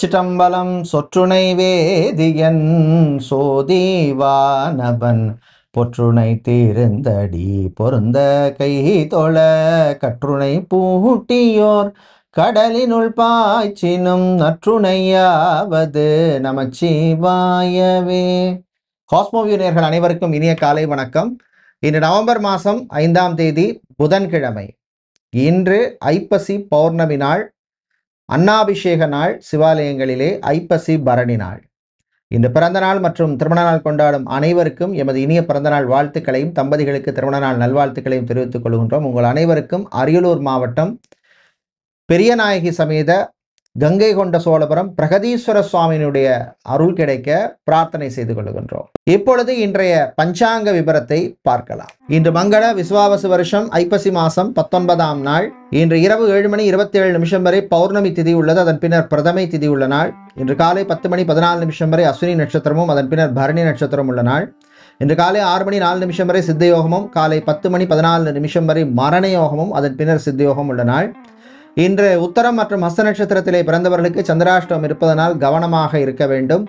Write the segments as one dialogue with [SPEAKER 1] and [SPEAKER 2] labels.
[SPEAKER 1] திருச்சிற்றம்பலம் சொற்றுணை வேதியன் சோதிவானவன் பொற்றுணை தீர்ந்தடி பொருந்த கை தொழ கற்றுணை பூட்டியோர் கடலினுள் பாய்ச்சினும் நற்றுணையாவது நமச்சிவாயவே. காஸ்மோவியூ நேயர்கள் அனைவருக்கும் இனிய காலை வணக்கம். இன்று நவம்பர் மாதம் 5ஆம் தேதி புதன்கிழமை. இன்று ஐப்பசி பௌர்ணமி நாள், அன்னாபிஷேக நாள், சிவாலயங்களிலே ஐப்பசி பரணி நாள். இன்று பிறந்த நாள் மற்றும் திருமண நாள் கொண்டாடும் அனைவருக்கும் எமது இனிய பிறந்தநாள் வாழ்த்துக்களையும் தம்பதிகளுக்கு திருமண நாள் நல்வாழ்த்துக்களையும் தெரிவித்துக் கொள்கின்றோம். உங்கள் அனைவருக்கும் அரியலூர் மாவட்டம் பெரியநாயகி சமேத கங்கை கொண்ட சோழபுரம் பிரகதீஸ்வர சுவாமியினுடைய அருள் கிடைக்க பிரார்த்தனை செய்து கொள்கின்றோம். இப்பொழுது இன்றைய பஞ்சாங்க விபரத்தை பார்க்கலாம். இன்று மங்கள விசுவாவசு வருஷம் ஐப்பசி மாசம் 19ஆம் நாள். இன்று இரவு 7:27 வரை பௌர்ணமி திதி உள்ளது. அதன் பின்னர் பிரதமை திதி உள்ள நாள். இன்று காலை 10:14 வரை அஸ்வினி நட்சத்திரமும் அதன் பின்னர் பரணி நட்சத்திரம் உள்ள நாள். இன்று காலை 6:04 வரை சித்த யோகமும், காலை 10:14 வரை மரண யோகமும் அதன் பின்னர் சித்த யோகம் உள்ள நாள். இன்று உத்தரம் மற்றும் ஹஸ்த நட்சத்திரத்திலே பிறந்தவர்களுக்கு சந்திராஷ்டமம் இருப்பதனால் கவனமாக இருக்க வேண்டும்.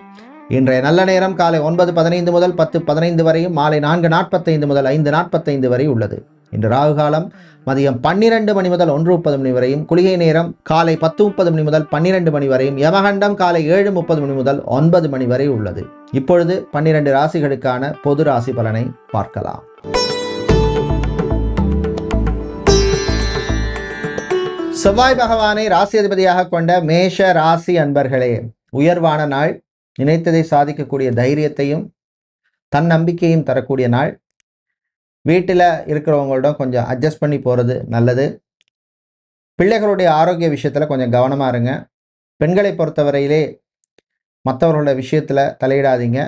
[SPEAKER 1] இன்றைய நல்ல நேரம் காலை 9:15 முதல் 10:15 வரையும், மாலை 4:45 முதல் 5:45 வரை உள்ளது. இன்று ராகு காலம் மதியம் 12 மணி முதல் 1:30 மணி வரையும், குளிகை நேரம் காலை 10:30 முதல் 12 மணி வரையும், யமகண்டம் காலை 7:30 முதல் 9 மணி வரை உள்ளது. இப்பொழுது 12 ராசிகளுக்கான பொது ராசி பலனை பார்க்கலாம். செவ்வாய் பகவானை ராசி அதிபதியாக கொண்ட மேஷ ராசி அன்பர்களே, உயர்வான நாள். நினைத்ததை சாதிக்கக்கூடிய தைரியத்தையும் தன்னம்பிக்கையும் தரக்கூடிய நாள். வீட்டில் இருக்கிறவங்களிடம் கொஞ்சம் அட்ஜஸ்ட் பண்ணி போகிறது நல்லது. பிள்ளைகளுடைய ஆரோக்கிய விஷயத்தில் கொஞ்சம் கவனமாக இருங்க. பெண்களை பொறுத்தவரையிலே மற்றவர்களுடைய விஷயத்தில் தலையிடாதீங்க.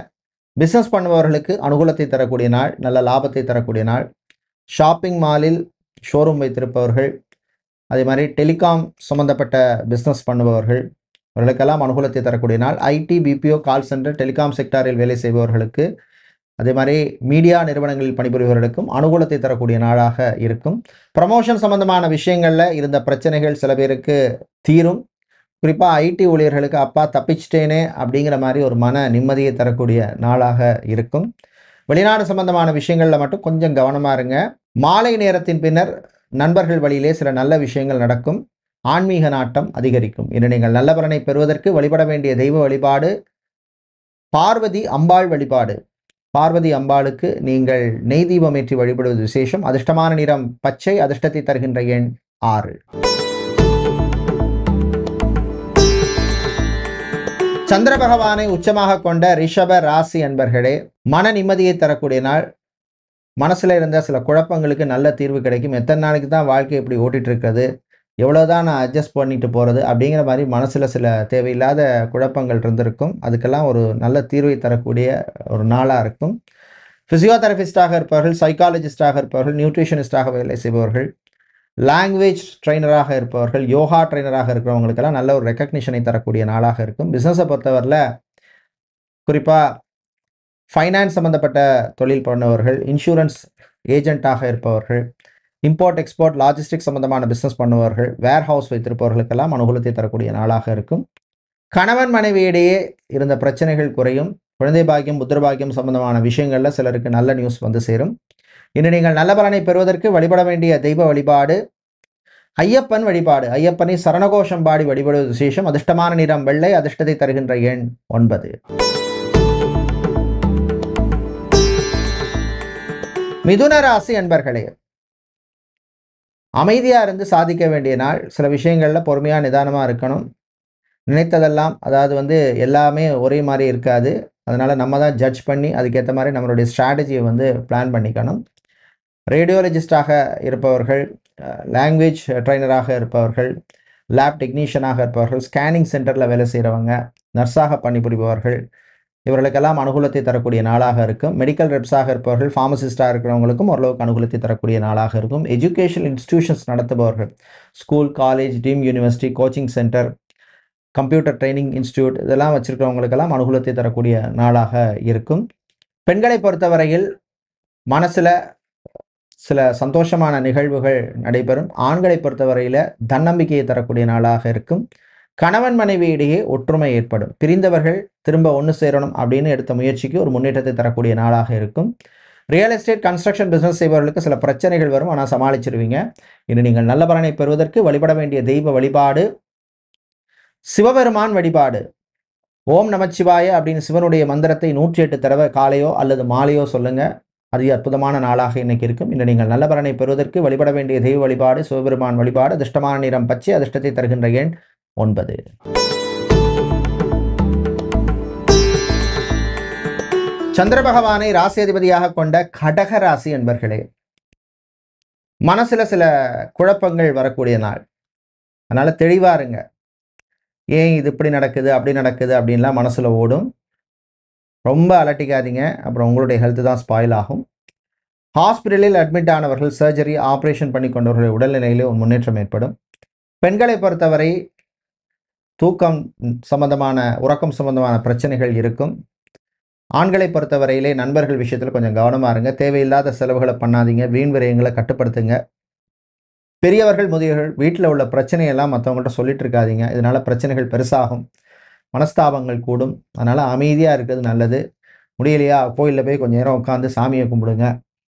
[SPEAKER 1] பிஸ்னஸ் பண்ணுபவர்களுக்கு அனுகூலத்தை தரக்கூடிய நாள், நல்ல லாபத்தை தரக்கூடிய நாள். ஷாப்பிங் மாலில் ஷோரூம் வைத்திருப்பவர்கள், அதே மாதிரி டெலிகாம் சம்மந்தப்பட்ட பிஸ்னஸ் பண்ணுபவர்கள், அவர்களுக்கெல்லாம் அனுகூலத்தை தரக்கூடிய நாள். ID, BPO, call centre, telecom செக்டாரில் வேலை செய்பவர்களுக்கு, அதே மாதிரி மீடியா நிறுவனங்களில் பணிபுரிபவர்களுக்கும் அனுகூலத்தை தரக்கூடிய நாளாக இருக்கும். ப்ரமோஷன் சம்பந்தமான விஷயங்களில் இருந்த பிரச்சனைகள் சில பேருக்கு தீரும். குறிப்பாக ஐடி ஊழியர்களுக்கு அப்பா தப்பிச்சிட்டேனே அப்படிங்கிற மாதிரி ஒரு மன நிம்மதியை தரக்கூடிய நாளாக இருக்கும். வெளிநாடு சம்பந்தமான விஷயங்களில் மட்டும் கொஞ்சம் கவனமாக இருங்க. மாலை நேரத்தின் பின்னர் நண்பர்கள் வழியிலே சில நல்ல விஷயங்கள் நடக்கும். ஆன்மீக நாட்டம் அதிகரிக்கும். இன்று நீங்கள் நல்ல பலனை பெறுவதற்கு வழிபட வேண்டிய தெய்வ வழிபாடு பார்வதி அம்பாள் வழிபாடு. பார்வதி அம்பாளுக்கு நீங்கள் நெய் தீபம் ஏற்றி வழிபடுவது விசேஷம். அதிர்ஷ்டமான நிறம் பச்சை. அதிர்ஷ்டத்தை தருகின்ற எண் 6. சந்திர பகவானை உச்சமாக கொண்ட ரிஷப ராசி அன்பர்களே, மன நிம்மதியை தரக்கூடிய நாள். மனசில் இருந்த சில குழப்பங்களுக்கு நல்ல தீர்வு கிடைக்கும். எத்தனை நாளைக்கு தான் வாழ்க்கை இப்படி ஓட்டிகிட்டு இருக்கிறது, எவ்வளோதான் நான் அட்ஜஸ்ட் பண்ணிட்டு போகிறது அப்படிங்கிற மாதிரி மனசில் சில தேவையில்லாத குழப்பங்கள் இருந்திருக்கும். அதுக்கெல்லாம் ஒரு நல்ல தீர்வை தரக்கூடிய ஒரு நாளாக இருக்கும். ஃபிசியோதெரபிஸ்டாக இருப்பவர்கள், சைக்காலஜிஸ்டாக இருப்பவர்கள், நியூட்ரிஷனிஸ்டாக வேலை செய்பவர்கள், லாங்குவேஜ் ட்ரைனராக இருப்பவர்கள், யோகா ட்ரைனராக இருக்கிறவங்களுக்கெல்லாம் நல்ல ஒரு ரெக்கக்னிஷனை தரக்கூடிய நாளாக இருக்கும். பிஸ்னஸை பொறுத்தவரையில் குறிப்பாக ஃபைனான்ஸ் சம்மந்தப்பட்ட தொழில் பண்ணுபவர்கள், இன்சூரன்ஸ் ஏஜென்ட்டாக இருப்பவர்கள், இம்போர்ட் எக்ஸ்போர்ட் லாஜிஸ்டிக்ஸ் சம்மந்தமான பிஸ்னஸ் பண்ணுபவர்கள், வேர் ஹவுஸ் வைத்திருப்பவர்களுக்கெல்லாம் அனுகூலத்தை தரக்கூடிய நாளாக இருக்கும். கணவன் மனைவியிடையே இருந்த பிரச்சனைகள் குறையும். குழந்தை பாக்கியம், புத்திர பாக்கியம் சம்பந்தமான விஷயங்களில் சிலருக்கு நல்ல நியூஸ் வந்து சேரும். இன்று நீங்கள் நல்ல பலனை பெறுவதற்கு வழிபட வேண்டிய தெய்வ வழிபாடு ஐயப்பன் வழிபாடு. ஐயப்பனை சரணகோஷம் பாடி வழிபடுவது விசேஷம். அதிர்ஷ்டமான நிறம் வெள்ளை. அதிர்ஷ்டத்தை தருகின்ற எண் 9. மிதுன ராசி அன்பர்களே, அமைதியாக இருந்து சாதிக்க வேண்டிய நாள். சில விஷயங்களில் பொறுமையாக நிதானமாக இருக்கணும். நினைத்ததெல்லாம், அதாவது எல்லாமே ஒரே மாதிரி இருக்காது. அதனால் நம்ம தான் ஜட்ஜ் பண்ணி அதுக்கேற்ற மாதிரி நம்மளுடைய ஸ்ட்ராட்டஜியை பிளான் பண்ணிக்கணும். ரேடியோலஜிஸ்டாக இருப்பவர்கள், லாங்குவேஜ் ட்ரைனராக இருப்பவர்கள், லேப் டெக்னீஷியனாக இருப்பவர்கள், ஸ்கேனிங் சென்டரில் வேலை செய்கிறவங்க, நர்ஸாக பணிபுரிபவர்கள், இவர்களுக்கெல்லாம் அனுகூலத்தை தரக்கூடிய நாளாக இருக்கும். மெடிக்கல் ரெப்ஸாக இருப்பவர்கள், ஃபார்மசிஸ்டாக இருக்கிறவங்களுக்கும் ஓரளவுக்கு அனுகூலத்தை தரக்கூடிய நாளாக இருக்கும். எஜுகேஷன் இன்ஸ்டிடியூஷன்ஸ் நடத்துபவர்கள், school, college, deemed university, coaching centre, computer training institute இதெல்லாம் வச்சுருக்கிறவங்களுக்கெல்லாம் அனுகூலத்தை தரக்கூடிய நாளாக இருக்கும். பெண்களை பொறுத்தவரையில் மனசில் சில சந்தோஷமான நிகழ்வுகள் நடைபெறும். ஆண்களை பொறுத்தவரையில் தன்னம்பிக்கையை தரக்கூடிய நாளாக இருக்கும். கணவன் மனைவியிடையே ஒற்றுமை ஏற்படும். பிரிந்தவர்கள் திரும்ப ஒன்று சேரணும் அப்படின்னு எடுத்த முயற்சிக்கு ஒரு முன்னேற்றத்தை தரக்கூடிய நாளாக இருக்கும். ரியல் எஸ்டேட், கன்ஸ்ட்ரக்ஷன் பிஸ்னஸ் செய்பவர்களுக்கு சில பிரச்சனைகள் வரும், ஆனால் சமாளிச்சிருவீங்க. இன்று நீங்கள் நல்ல பலனை பெறுவதற்கு வழிபட வேண்டிய தெய்வ வழிபாடு சிவபெருமான் வழிபாடு. ஓம் நமச்சிவாய அப்படின்னு சிவனுடைய மந்திரத்தை 108 தடவை காலையோ அல்லது மாலையோ சொல்லுங்க. அது அற்புதமான நாளாக இன்னைக்கு இருக்கும். இன்று நீங்கள் நல்ல பலனை பெறுவதற்கு வழிபட வேண்டிய தெய்வ வழிபாடு சிவபெருமான் வழிபாடு. அதிர்ஷ்டமான நிறம் பச்சை, அதிர்ஷ்டத்தை தருகின்ற எண் 9. சந்திர பகவானை ராசியதிபதியாக கொண்ட கடக ராசி என்பர்களே, மனசுல சில குழப்பங்கள் வரக்கூடிய நாள். அதனால தெளிவா இருங்க. ஏன் இது இப்படி நடக்குது அப்படி நடக்குது அப்படின்லாம் மனசுல ஓடும். ரொம்ப அலட்டிக்காதீங்க, அப்புறம் உங்களுடைய ஹெல்த் தான் ஸ்பாயில் ஆகும். ஹாஸ்பிட்டலில் அட்மிட் ஆனவர்கள், சர்ஜரி, ஆப்ரேஷன் பண்ணி கொண்டவர்களுடைய உடல்நிலையிலே ஒரு முன்னேற்றம் ஏற்படும். பெண்களை பொறுத்தவரை தூக்கம் சம்பந்தமான, உறக்கம் சம்பந்தமான பிரச்சனைகள் இருக்கும். ஆண்களை பொறுத்தவரையிலே நண்பர்கள் விஷயத்தில் கொஞ்சம் கவனமாக இருங்க. தேவையில்லாத செலவுகளை பண்ணாதீங்க. வீண் விரயங்களை கட்டுப்படுத்துங்க. பெரியவர்கள், முதியவர்கள் வீட்டில் உள்ள பிரச்சனையெல்லாம் மற்றவங்கள்ட்ட சொல்லிட்டு இருக்காதீங்க. இதனால் பிரச்சனைகள் பெருசாகும், மனஸ்தாபங்கள் கூடும். அதனால் அமைதியாக இருக்கிறது நல்லது. முடியலையா, கோயிலில் போய் கொஞ்சம் நேரம் உட்காந்து சாமியை கும்பிடுங்க.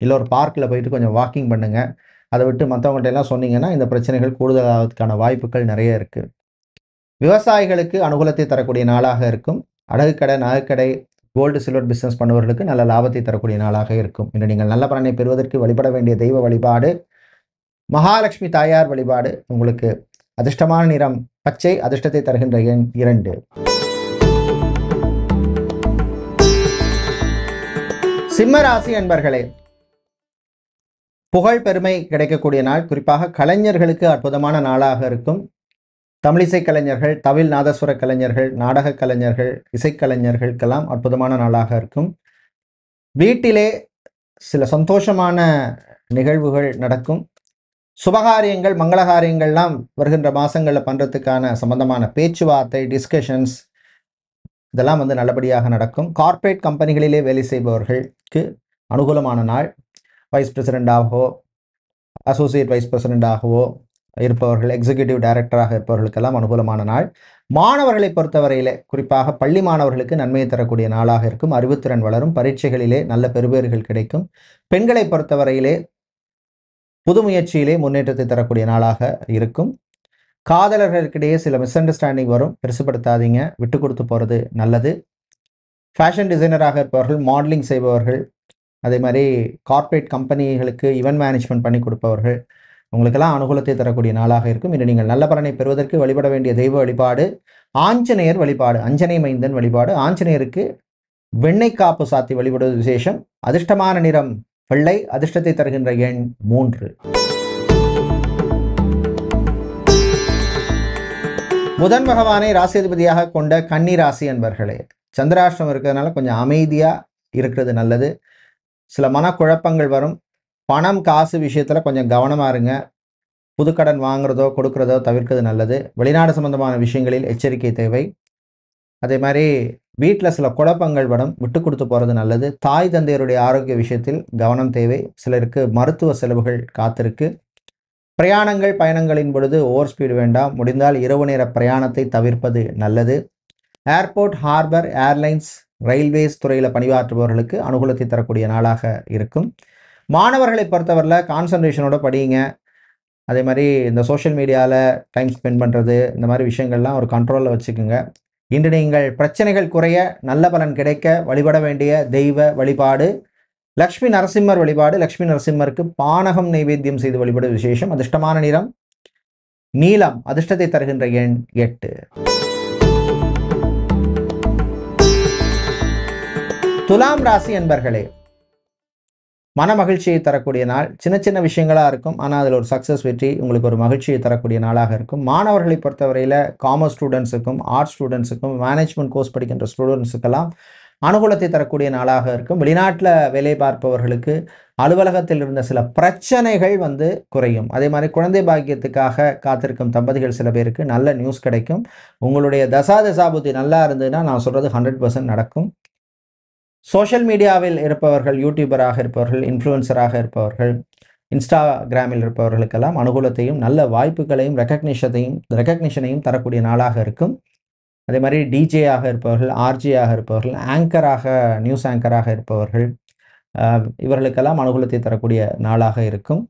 [SPEAKER 1] இல்லை ஒரு பார்க்கில் போயிட்டு கொஞ்சம் வாக்கிங் பண்ணுங்கள். அதை விட்டு மற்றவங்கள்ட்ட எல்லாம் சொன்னீங்கன்னா இந்த பிரச்சனைகள் கூடுதலாகிறதுக்கான வாய்ப்புகள் நிறைய இருக்குது. விவசாயிகளுக்கு அனுகூலத்தை தரக்கூடிய நாளாக இருக்கும். அடகுக்கடை, நகைக்கடை, கோல்டு சில்வர் பிஸ்னஸ் பண்ணுவர்களுக்கு நல்ல லாபத்தை தரக்கூடிய நாளாக இருக்கும். இன்று நீங்கள் நல்ல பலனை பெறுவதற்கு வழிபட வேண்டிய தெய்வ வழிபாடு மகாலட்சுமி தாயார் வழிபாடு. உங்களுக்கு அதிர்ஷ்டமான நிறம் பச்சை, அதிர்ஷ்டத்தை தருகின்ற எண் 2. சிம்ம ராசி என்பர்களே, புகழ் பெருமை கிடைக்கக்கூடிய நாள். குறிப்பாக கலைஞர்களுக்கு அற்புதமான நாளாக இருக்கும். தமிழிசை கலைஞர்கள், தவில் நாதஸ்வர கலைஞர்கள், நாடக கலைஞர்கள், இசைக்கலைஞர்களுக்கெல்லாம் அற்புதமான நாளாக இருக்கும். வீட்டிலே சில சந்தோஷமான நிகழ்வுகள் நடக்கும். சுபகாரியங்கள், மங்களகாரியங்கள்லாம் வருகின்ற மாதங்களில் பண்ணுறதுக்கான சம்பந்தமான பேச்சுவார்த்தை, டிஸ்கஷன்ஸ் இதெல்லாம் நல்லபடியாக நடக்கும். கார்ப்பரேட் கம்பெனிகளிலே வேலை செய்பவர்களுக்கு அனுகூலமான நாள். வைஸ் பிரசிடெண்டாகவோ, அசோசியேட் வைஸ் பிரசிடெண்டாகவோ இருப்பவர்கள், எக்ஸிக்யூட்டிவ் டைரக்டராக இருப்பவர்களுக்கெல்லாம் அனுகூலமான நாள். மாணவர்களை பொறுத்தவரையிலே, குறிப்பாக பள்ளி மாணவர்களுக்கு நன்மையை தரக்கூடிய நாளாக இருக்கும். அறிவுத்திறன் வளரும். பரீட்சைகளிலே நல்ல பெறுபேறுகள் கிடைக்கும். பெண்களை பொறுத்தவரையிலே புது முயற்சியிலே முன்னேற்றத்தை தரக்கூடிய நாளாக இருக்கும். காதலர்களுக்கிடையே சில மிஸ் அண்டர்ஸ்டாண்டிங் வரும், பெருசுப்படுத்தாதீங்க, விட்டு கொடுத்து போகிறது நல்லது. ஃபேஷன் டிசைனராக இருப்பவர்கள், மாடலிங் செய்பவர்கள், அதே மாதிரி கார்ப்பரேட் கம்பெனிகளுக்கு ஈவென்ட் மேனேஜ்மெண்ட் பண்ணி கொடுப்பவர்கள், உங்களுக்கெல்லாம் அனுகூலத்தை தரக்கூடிய நாளாக இருக்கும். இன்று நீங்கள் நல்ல பலனை பெறுவதற்கு வழிபட வேண்டிய தெய்வ வழிபாடு ஆஞ்சநேயர் வழிபாடு. அஞ்சனை மைந்தன் வழிபாடு. ஆஞ்சநேயருக்கு வெண்ணெய் காப்பு சாத்தி வழிபடுவது விசேஷம். அதிர்ஷ்டமான நிறம் வெள்ளை, அதிர்ஷ்டத்தை தருகின்ற எண் 3. புதன் பகவானை ராசியதிபதியாக கொண்ட கன்னி ராசி என்பர்களே, சந்திராஷ்டிரம் இருக்கிறதுனால கொஞ்சம் அமைதியாக இருக்கிறது நல்லது. சில மனக்குழப்பங்கள் வரும். பணம் காசு விஷயத்தில் கொஞ்சம் கவனமாக இருங்க. புதுக்கடன் வாங்குறதோ கொடுக்குறதோ தவிர்க்கிறது நல்லது. வெளிநாடு சம்பந்தமான விஷயங்களில் எச்சரிக்கை தேவை. அதே மாதிரி வீட்டில் சில குழப்பங்கள் வரும், விட்டு கொடுத்து போகிறது நல்லது. தாய் தந்தையருடைய ஆரோக்கிய விஷயத்தில் கவனம் தேவை. சிலருக்கு மருத்துவ செலவுகள் காத்திருக்கு. பிரயாணங்கள், பயணங்களின் பொழுது ஓவர் ஸ்பீடு வேண்டாம். முடிந்தால் இரவு நேர பிரயாணத்தை தவிர்ப்பது நல்லது. ஏர்போர்ட், ஹார்பர், ஏர்லைன்ஸ், ரயில்வேஸ் துறையில் பணியாற்றுபவர்களுக்கு அனுகூலத்தை தரக்கூடிய நாளாக இருக்கும். மாணவர்களை பொறுத்தவரையில் கான்சன்ட்ரேஷனோட படியுங்க. அதே மாதிரி இந்த சோஷியல் மீடியாவில் டைம் ஸ்பெண்ட் பண்ணுறது, இந்த மாதிரி விஷயங்கள்லாம் ஒரு கண்ட்ரோலில் வச்சுக்கோங்க. இன்று நீங்கள் பிரச்சனைகள் குறைய, நல்ல பலன் கிடைக்க வழிபட வேண்டிய தெய்வ வழிபாடு லக்ஷ்மி நரசிம்மர் வழிபாடு. லக்ஷ்மி நரசிம்மருக்கு பானகம் நைவேத்தியம் செய்து வழிபடு விசேஷம். அதிர்ஷ்டமான நிறம் நீலம், அதிர்ஷ்டத்தை தருகின்ற எண் 8. துலாம் ராசி என்பர்களே, மன மகிழ்ச்சியை தரக்கூடிய நாள். சின்ன சின்ன விஷயங்களாக இருக்கும், ஆனால் அதில் ஒரு சக்ஸஸ், வெற்றி உங்களுக்கு ஒரு மகிழ்ச்சியை தரக்கூடிய நாளாக இருக்கும். மாணவர்களை பொறுத்தவரையில் காமர்ஸ் ஸ்டூடெண்ட்ஸுக்கும், ஆர்ட்ஸ் ஸ்டூடெண்ட்ஸுக்கும், மேனேஜ்மெண்ட் கோர்ஸ் படிக்கின்ற ஸ்டூடெண்ட்ஸுக்கெல்லாம் அனுகூலத்தை தரக்கூடிய நாளாக இருக்கும். வெளிநாட்டில் வேலை பார்ப்பவர்களுக்கு அலுவலகத்தில் இருந்த சில பிரச்சனைகள் குறையும். அதே மாதிரி குழந்தை பாக்கியத்துக்காக காத்திருக்கும் தம்பதிகள் சில பேருக்கு நல்ல நியூஸ் கிடைக்கும். உங்களுடைய தசாபுத்தி நல்லா இருந்ததுன்னா நான் சொல்கிறது 100% நடக்கும். சோஷியல் மீடியாவில் இருப்பவர்கள், யூடியூபராக இருப்பவர்கள், இன்ஃப்ளூயன்சராக இருப்பவர்கள், இன்ஸ்டாகிராமில் இருப்பவர்களுக்கெல்லாம் அனுகூலத்தையும் நல்ல வாய்ப்புகளையும் ரெக்கக்னிஷனையும் தரக்கூடிய நாளாக இருக்கும். அதே மாதிரி டிஜேயாக இருப்பவர்கள், ஆர்ஜேயாக இருப்பவர்கள், ஆங்கராக நியூஸ் ஆங்கராக இருப்பவர்கள் இவர்களுக்கெல்லாம் அனுகூலத்தை தரக்கூடிய நாளாக இருக்கும்.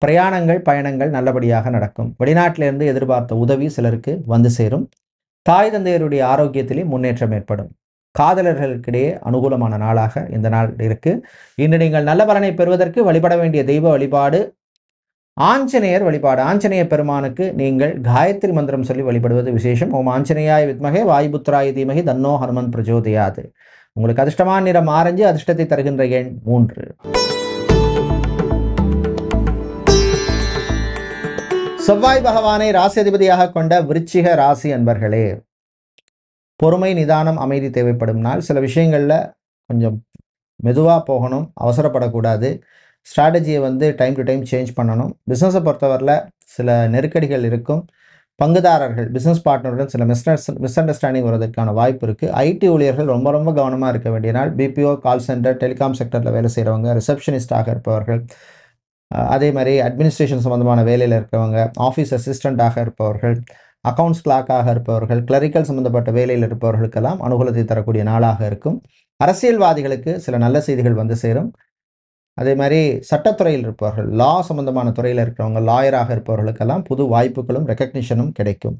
[SPEAKER 1] பிரயாணங்கள் பயணங்கள் நல்லபடியாக நடக்கும். வெளிநாட்டிலிருந்து எதிர்பார்த்த உதவி சிலருக்கு வந்து சேரும். தாய் தந்தையருடைய ஆரோக்கியத்திலே முன்னேற்றம் ஏற்படும். காதலர்களுக்கிடையே அனுகூலமான நாளாக இந்த நாள் இருக்கு. இன்று நீங்கள் நல்ல பலனை பெறுவதற்கு வழிபட வேண்டிய தெய்வ வழிபாடு ஆஞ்சநேயர் வழிபாடு. ஆஞ்சநேய பெருமானுக்கு நீங்கள் காயத்ரி மந்திரம் சொல்லி வழிபடுவது விசேஷம். ஓம் ஆஞ்சநேயாய வித்மகே வாயுபுத்ராய தீமகி தன்னோ ஹனுமன் பிரச்சோதயாத். உங்களுக்கு அதிர்ஷ்டமான நிறம் ஆரஞ்சு, அதிர்ஷ்டத்தை தருகின்ற எண் 3. செவ்வாய் பகவானை ராசி அதிபதியாக கொண்ட விருச்சிக ராசி அன்பர்களே, பொறுமை, நிதானம், அமைதி தேவைப்படும் நாள். சில விஷயங்களில் கொஞ்சம் மெதுவாக போகணும், அவசரப்படக்கூடாது. ஸ்ட்ராட்டஜியை டைம் டு டைம் சேஞ்ச் பண்ணணும். பிஸ்னஸை பொறுத்தவரையில் சில நெருக்கடிகள் இருக்கும். பங்குதாரர்கள், பிஸ்னஸ் பார்ட்னருடன் சில மிஸ் அண்டர்ஸ்டாண்டிங் வருவதற்கான வாய்ப்பு இருக்குது. ஐடி ஊழியர்கள் ரொம்ப ரொம்ப கவனமாக இருக்க வேண்டிய நாள். பிபிஓ, கால் சென்டர், டெலிகாம் செக்டரில் வேலை செய்கிறவங்க, ரிசப்ஷனிஸ்டாக இருப்பவர்கள், அதே மாதிரி அட்மினிஸ்ட்ரேஷன் சம்மந்தமான வேலையில் இருக்கிறவங்க, ஆஃபீஸ் அசிஸ்டண்ட்டாக இருப்பவர்கள், அக்கவுண்ட்ஸ் கிளாக்காக இருப்பவர்கள், கிளரிக்கல் சம்மந்தப்பட்ட வேலையில் இருப்பவர்களுக்கெல்லாம் அனுகூலத்தை தரக்கூடிய நாளாக இருக்கும். அரசியல்வாதிகளுக்கு சில நல்ல செய்திகள் வந்து சேரும். அதே மாதிரி சட்டத்துறையில் இருப்பவர்கள், லா சம்பந்தமான துறையில் இருக்கிறவங்க, லாயராக இருப்பவர்களுக்கெல்லாம் புது வாய்ப்புகளும் ரெக்கக்னிஷனும் கிடைக்கும்.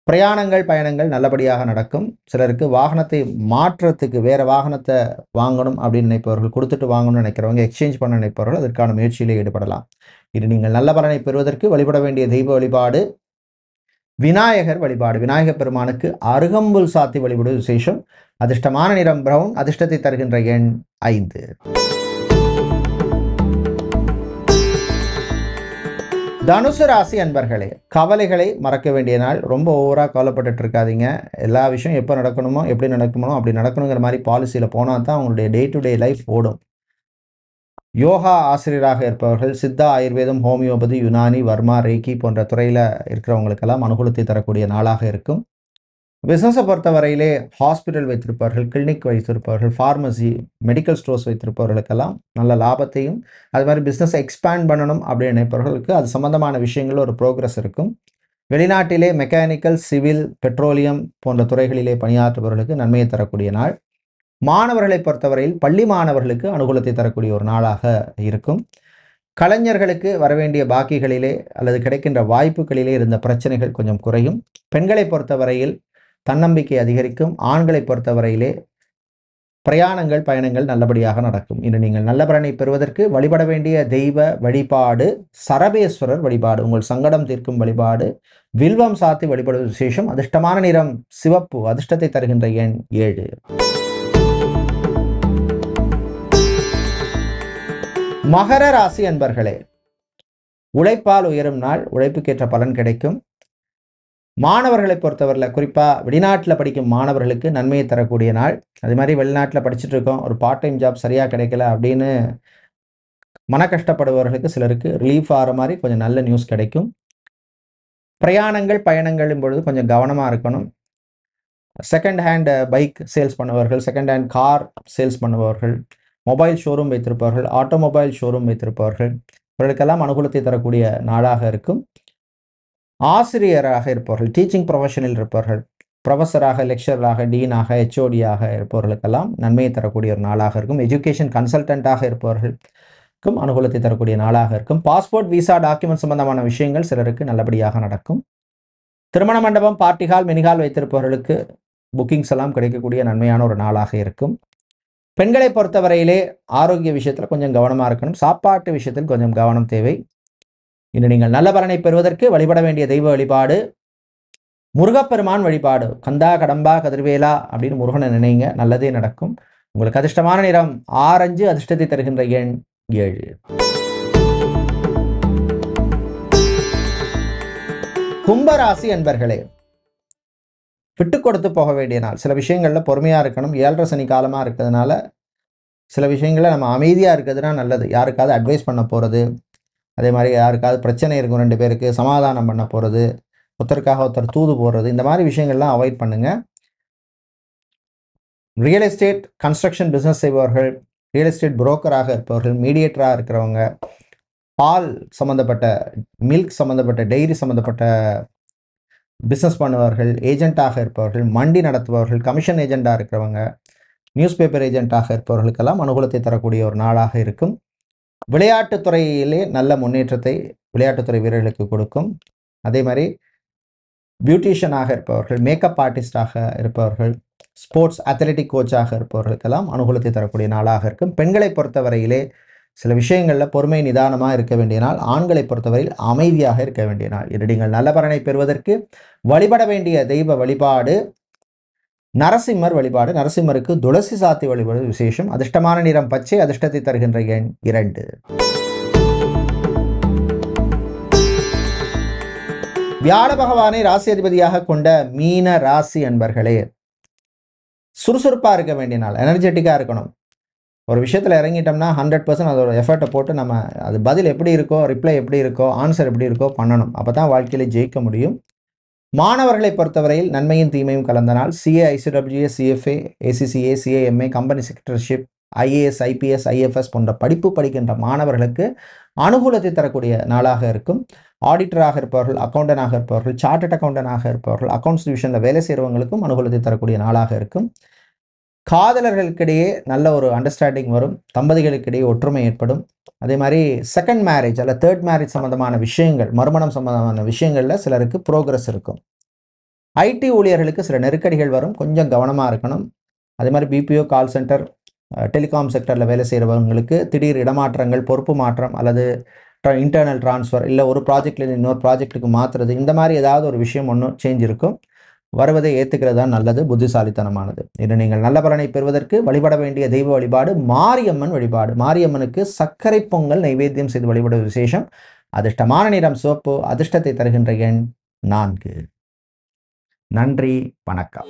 [SPEAKER 1] பிரயாணங்கள் பயணங்கள் நல்லபடியாக நடக்கும். சிலருக்கு வாகனத்தை மாற்றத்துக்கு வேறு வாகனத்தை வாங்கணும் அப்படின்னு நினைப்பவர்கள், கொடுத்துட்டு வாங்கணும்னு நினைக்கிறவங்க, எக்ஸ்சேஞ்ச் பண்ண நினைப்பவர்கள் அதற்கான முயற்சியிலே ஈடுபடலாம். இது நீங்கள் நல்ல பலனை பெறுவதற்கு வழிபட வேண்டிய தெய்வ வழிபாடு விநாயகர் வழிபாடு. விநாயகர் பெருமானுக்கு அருகம்புல் சாத்தி வழிபடுவது விசேஷம். அதிர்ஷ்டமான நிறம் பிரவுன், அதிர்ஷ்டத்தை தருகின்ற எண் 5. தனுசு ராசி அன்பர்களே, கவலைகளை மறக்க வேண்டிய நாள். ரொம்ப ஓவராக கவலைப்பட்டுட்டு இருக்காதீங்க. எல்லா விஷயம் எப்போ நடக்கணுமோ, எப்படி நடக்கணுமோ அப்படி நடக்கணுங்கிற மாதிரி பாலிசியில் போனால் தான் அவங்களுடைய டே டு டே லைஃப் ஓடும். யோகா ஆசிரியராக இருப்பவர்கள், சித்தா, ஆயுர்வேதம், ஹோமியோபதி, யுனானி, வர்மா, ரேக்கி போன்ற துறையில் இருக்கிறவங்களுக்கெல்லாம் அனுகூலத்தை தரக்கூடிய நாளாக இருக்கும். பிஸ்னஸை பொறுத்தவரையிலே ஹாஸ்பிட்டல் வைத்திருப்பவர்கள், கிளினிக் வைத்திருப்பவர்கள், ஃபார்மசி, மெடிக்கல் ஸ்டோர்ஸ் வைத்திருப்பவர்களுக்கெல்லாம் நல்ல லாபத்தையும், அது மாதிரி பிஸ்னஸை எக்ஸ்பேண்ட் பண்ணணும் அப்படின்னு நினைப்பவர்களுக்கு அது சம்பந்தமான விஷயங்கள் ஒரு ப்ரோக்ரஸ் இருக்கும். வெளிநாட்டிலே மெக்கானிக்கல், சிவில், பெட்ரோலியம் போன்ற துறைகளிலே பணியாற்றுபவர்களுக்கு நன்மையை தரக்கூடிய நாள். மாணவர்களை பொறுத்தவரையில் பள்ளி மாணவர்களுக்கு அனுகூலத்தை தரக்கூடிய ஒரு நாளாக இருக்கும். கலைஞர்களுக்கு வரவேண்டிய பாக்கிகளிலே அல்லது கிடைக்கின்ற வாய்ப்புகளிலே இருந்த பிரச்சனைகள் கொஞ்சம் குறையும். பெண்களை பொறுத்தவரையில் தன்னம்பிக்கை அதிகரிக்கும். ஆண்களை பொறுத்தவரையிலே பிரயாணங்கள் பயணங்கள் நல்லபடியாக நடக்கும். இன்று நீங்கள் நல்ல பலனை பெறுவதற்கு வழிபட வேண்டிய தெய்வ வழிபாடு சரபேஸ்வரர் வழிபாடு. உங்கள் சங்கடம் தீர்க்கும் வழிபாடு. வில்வம் சாத்தி வழிபடுவது விசேஷம். அதிர்ஷ்டமான நிறம் சிவப்பு, அதிர்ஷ்டத்தை தருகின்ற எண் 7. மகர ராசி அன்பர்களே, உழைப்பால் உயரும் நாள். உழைப்புக்கேற்ற பலன் கிடைக்கும். மாணவர்களை பொறுத்தவரையில் குறிப்பாக வெளிநாட்டில் படிக்கும் மாணவர்களுக்கு நன்மையை தரக்கூடிய நாள். அதே மாதிரி வெளிநாட்டில் படிச்சுட்டு இருக்கோம், ஒரு பார்ட் டைம் ஜாப் சரியாக கிடைக்கல அப்படின்னு மன கஷ்டப்படுபவர்களுக்கு சிலருக்கு ரிலீஃப் ஆகிற மாதிரி கொஞ்சம் நல்ல நியூஸ் கிடைக்கும். பிரயாணங்கள் பயணங்களும் பொழுது கொஞ்சம் கவனமாக இருக்கணும். செகண்ட் ஹேண்ட் பைக் சேல்ஸ் பண்ணுபவர்கள், செகண்ட் ஹேண்ட் கார் சேல்ஸ் பண்ணுபவர்கள், மொபைல் ஷோரூம் வைத்திருப்பவர்கள், ஆட்டோமொபைல் ஷோரூம் வைத்திருப்பவர்கள் இவர்களுக்கெல்லாம் அனுகூலத்தை தரக்கூடிய நாளாக இருக்கும். ஆசிரியராக இருப்பவர்கள், டீச்சிங் ப்ரொஃபஷனில் இருப்பவர்கள், ப்ரொஃபஸராக, லெக்சராக, டீனாக, ஹெச்ஓடியாக இருப்பவர்களுக்கெல்லாம் நன்மையை தரக்கூடிய ஒரு நாளாக இருக்கும். எஜுகேஷன் கன்சல்டண்ட்டாக இருப்பவர்களுக்கும் அனுகூலத்தை தரக்கூடிய நாளாக இருக்கும். பாஸ்போர்ட், விசா, டாக்குமெண்ட் சம்பந்தமான விஷயங்கள் சிலருக்கு நல்லபடியாக நடக்கும். திருமண மண்டபம், பார்ட்டி ஹால், மினிஹால் வைத்திருப்பவர்களுக்கு புக்கிங்ஸ் எல்லாம் கிடைக்கக்கூடிய நன்மையான ஒரு நாளாக இருக்கும். பெண்களை பொறுத்தவரையிலே ஆரோக்கிய விஷயத்தில் கொஞ்சம் கவனமாக இருக்கணும். சாப்பாட்டு விஷயத்தில் கொஞ்சம் கவனம் தேவை. இன்று நீங்கள் நல்ல பலனை பெறுவதற்கு வழிபட வேண்டிய தெய்வ வழிபாடு முருகப்பெருமான் வழிபாடு. கந்தா, கடம்பா, கதிர்வேலா அப்படின்னு முருகனை நினைங்க, நல்லதே நடக்கும். உங்களுக்கு அதிர்ஷ்டமான நிறம் ஆரஞ்சு, அதிர்ஷ்டத்தை தருகின்ற எண் 7. கும்பராசி அன்பர்களே, விட்டு கொடுத்து போக வேண்டிய நாள். சில விஷயங்களில் பொறுமையாக இருக்கணும். 7.5 சனி காலமாக இருக்கிறதுனால சில விஷயங்களில் நம்ம அமைதியாக இருக்கிறதுனா நல்லது. யாருக்காவது அட்வைஸ் பண்ண போகிறது, அதே மாதிரி யாருக்காவது பிரச்சனை இருக்கும் 2 பேருக்கு சமாதானம் பண்ண போகிறது, ஒருத்தருக்காக ஒருத்தர் தூது போடுறது, இந்த மாதிரி விஷயங்கள்லாம் அவாய்ட் பண்ணுங்கள். ரியல் எஸ்டேட், கன்ஸ்ட்ரக்ஷன் பிஸ்னஸ் செய்பவர்கள், ரியல் எஸ்டேட் புரோக்கராக இருப்பவர்கள், மீடியேட்டராக இருக்கிறவங்க, பால் சம்மந்தப்பட்ட, மில்க் சம்மந்தப்பட்ட, டெய்ரி சம்மந்தப்பட்ட பிஸ்னஸ் பண்ணுபவர்கள், ஏஜென்ட்டாக இருப்பவர்கள், மண்டி நடத்துபவர்கள், கமிஷன் ஏஜெண்டாக இருக்கிறவங்க, நியூஸ் பேப்பர் ஏஜென்ட்டாக இருப்பவர்களுக்கெல்லாம் அனுகூலத்தை தரக்கூடிய ஒரு நாளாக இருக்கும். விளையாட்டுத்துறையிலே நல்ல முன்னேற்றத்தை விளையாட்டுத்துறை வீரர்களுக்கு கொடுக்கும். அதே மாதிரி பியூட்டிஷியனாக இருப்பவர்கள், மேக்கப் ஆர்டிஸ்டாக இருப்பவர்கள், ஸ்போர்ட்ஸ் அத்லெட்டிக் கோச்சாக இருப்பவர்களுக்கெல்லாம் அனுகூலத்தை தரக்கூடிய நாளாக இருக்கும். பெண்களை பொறுத்தவரையிலே சில விஷயங்களில் பொறுமை நிதானமாக இருக்க வேண்டிய நாள். ஆண்களை பொறுத்தவரையில் அமைதியாக இருக்க வேண்டிய நாள். இது நீங்கள் நல்ல பலனை பெறுவதற்கு வழிபட வேண்டிய தெய்வ வழிபாடு நரசிம்மர் வழிபாடு. நரசிம்மருக்கு துளசி சாத்தி வழிபாடு விசேஷம். அதிர்ஷ்டமான நிறம் பச்சை. அதிர்ஷ்டத்தை தருகின்ற எண் 2. வியாழ பகவானை ராசி அதிபதியாக கொண்ட மீன ராசி அன்பர்களே, சுறுசுறுப்பாக இருக்க வேண்டிய நாள். எனர்ஜெட்டிக்காக இருக்கணும். ஒரு விஷயத்தில் இறங்கிட்டோம்னா 100% அதோட எஃபர்ட்டை போட்டு நம்ம அது பதில் எப்படி இருக்கோ, ரிப்ளை எப்படி இருக்கோ, ஆன்சர் எப்படி இருக்கோ பண்ணணும். அப்போ தான் வாழ்க்கையில் ஜெயிக்க முடியும். மாணவர்களை பொறுத்தவரையில் நன்மையும் தீமையும் கலந்த நாள். CA, ICWS, CFA, ACCA, CAMA, company secretaryship, IAS, IPS, IFS போன்ற படிப்பு படிக்கின்ற மாணவர்களுக்கு அனுகூலத்தை தரக்கூடிய நாளாக இருக்கும். ஆடிட்டராக இருப்பவர்கள், அக்கௌண்டனாக இருப்பவர்கள், சார்ட்டர்ட் அக்கௌண்டனாக இருப்பவர்கள், அக்கௌண்ட்ஸ் டிவிஷனில் வேலை செய்கிறவங்களுக்கும் அனுகூலத்தை தரக்கூடிய நாளாக இருக்கும். காதலர்களுக்கிடையே நல்ல ஒரு அண்டர்ஸ்டாண்டிங் வரும். தம்பதிகளுக்கிடையே ஒற்றுமை ஏற்படும். அதே மாதிரி செகண்ட் மேரேஜ் அல்ல தேர்ட் மேரேஜ் சம்மந்தமான விஷயங்கள், மறுமணம் சம்மந்தமான விஷயங்களில் சிலருக்கு ப்ரோக்ரஸ் இருக்கும். ஐடி ஊழியர்களுக்கு சில நெருக்கடிகள் வரும். கொஞ்சம் கவனமாக இருக்கணும். அதே மாதிரி பிபிஓ, கால் சென்டர், டெலிகாம் செக்டரில் வேலை செய்கிறவங்களுக்கு திடீர் இடமாற்றங்கள், பொறுப்பு மாற்றம் அல்லது இன்டர்னல் ட்ரான்ஸ்ஃபர், இல்லை ஒரு ப்ராஜெக்ட்லேருந்து இன்னொரு ப்ராஜெக்ட்டுக்கு மாற்றுறது, இந்த மாதிரி ஏதாவது ஒரு விஷயம் ஒன்றும் சேஞ்ச் இருக்கும். வருவதை ஏற்றுக்கிறது தான் நல்லது, புத்திசாலித்தனமானது. இன்று நீங்கள் நல்ல பலனை பெறுவதற்கு வழிபட வேண்டிய தெய்வ வழிபாடு மாரியம்மன் வழிபாடு. மாரியம்மனுக்கு சர்க்கரை பொங்கல் நைவேத்தியம் செய்து வழிபடுவது விசேஷம். அதிர்ஷ்டமான நிறம் சிவப்பு. அதிர்ஷ்டத்தை தருகின்ற எண் 4. நன்றி, வணக்கம்.